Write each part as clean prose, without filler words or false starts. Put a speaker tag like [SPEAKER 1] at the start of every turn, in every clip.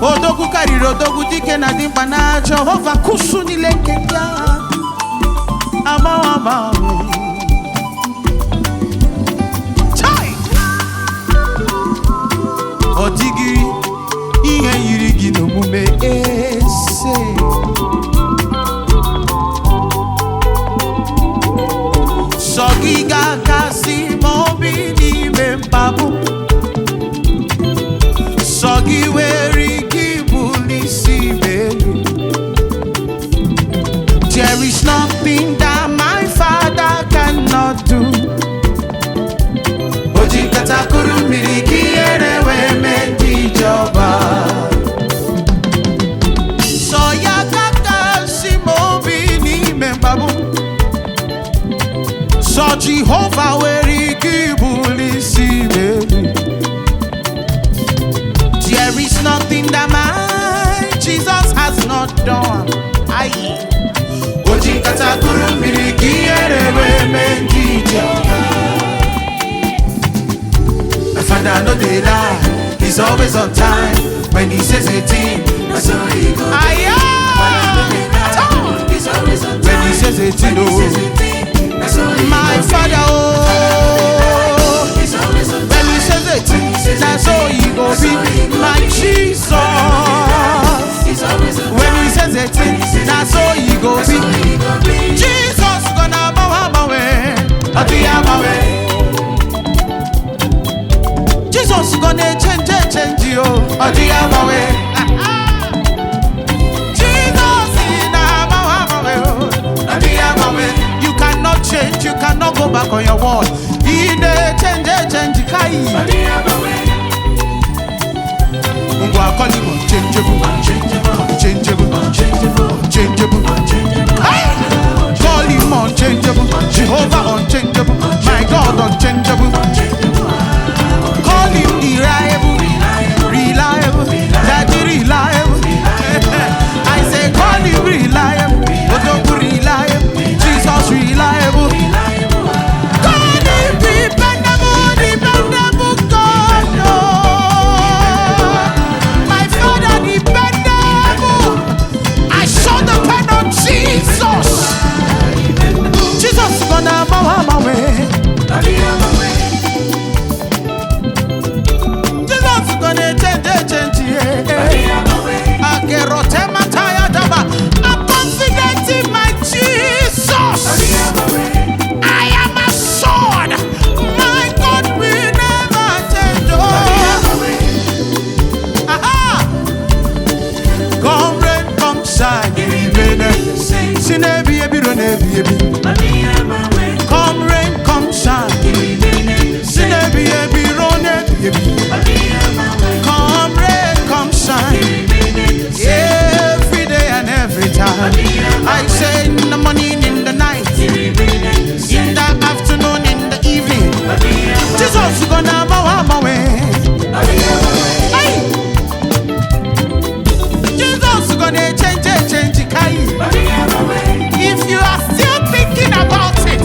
[SPEAKER 1] Odogu kariri odogu dike na dimpa na Jehova kusu nile nkenya ama chai Odighi ihe yiri gị n'omume ese sọ gị ga-akasị m obi n'ime mkpagbu sọ gị nwere ike ibuli isi m elu. There is nothing that my Father cannot do. Oji nkata kuru mmiri ka ihere wee mee ndị Jehova. Sọ ya ga-akasị m obi n'ime mkpagbu sọ Jehova nwere ike ibuli isi m elu. There is nothing that my Jesus has not done. Aye. Oji nkata kuru mmiri ka ihere wee mee ndị Jehova. My Father no dey lie, He's always on time. When He says a thing, that's all He go do. He's always on time. When He says a thing, that's all He go do. My Father, He's always on time. When He says a thing, that's all He go be. My Jesus, when He says a thing, that's all He go be. Jesus gonna my way, Odigh Agbanwe. Jesus gonna change you, Odigh Agbanwe. Jesus in my way, Odigh Agbanwe. You cannot change, you cannot go back on your word. He change kai. Odigh Agbanwe. I call Him unchangeable, unchangeable, unchangeable, unchangeable, unchangeable. Call Him unchangeable, Jehovah unchangeable, my God unchangeable. Call Him reliable, reliable, Daddy reliable. I say call Him reliable, Odogu reliable, Jesus reliable. Call Him dependable, dependable God. My Father dependable. I saw the pen on Jesus. Jesus gonna bow my way. Jesus gonna change I'm confident in my Jesus. I am a sword. My God will never change. Come rain, come shine. Come rain, come shine. Come rain, come shine. Every day and every time. I say in the morning, in the night, in the afternoon, in the evening. Jesus is gonna bow my way. Hey! Jesus is gonna change. If you are still thinking about it, I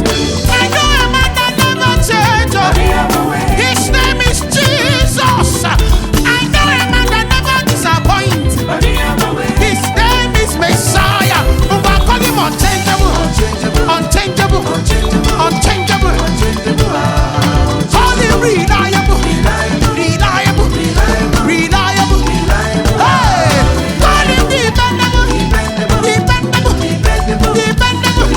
[SPEAKER 1] know a man that never changes. His name is Jesus. I know a man that never disappoints. His name is Messiah. We call Him unchangeable, unchangeable, unchangeable. Call Him reliable, reliable, reliable. Hey, call Him dependable, dependable, dependable.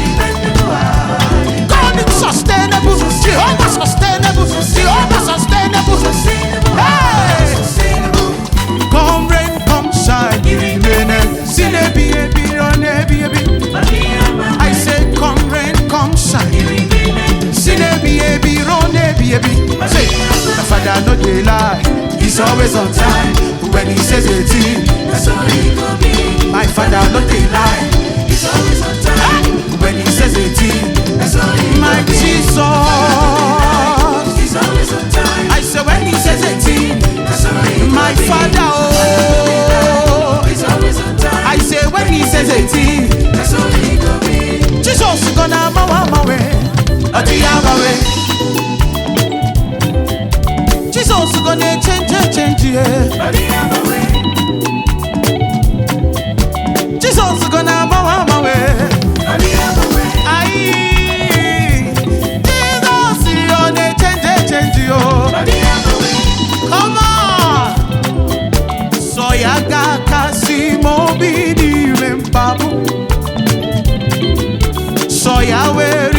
[SPEAKER 1] Call Him sustainable, Jehovah sustainable, Jehovah sustainable. Hey, come rain, come shine. I say come rain, come shine. Say, my Father no dey lie, He's always on time. When He says a thing, that's all He go be. My Father no dey lie, He's always on time. When He says a thing, that's all He go be. My Jesus, He's always on time. I say when He says a thing, that's all He go be. My Father, He's always on time. I say when He says a thing, that's all He go be. Jesus gonna bow my way, Odigh Agbanwe. Jesus gonna change, yeah. Yahweh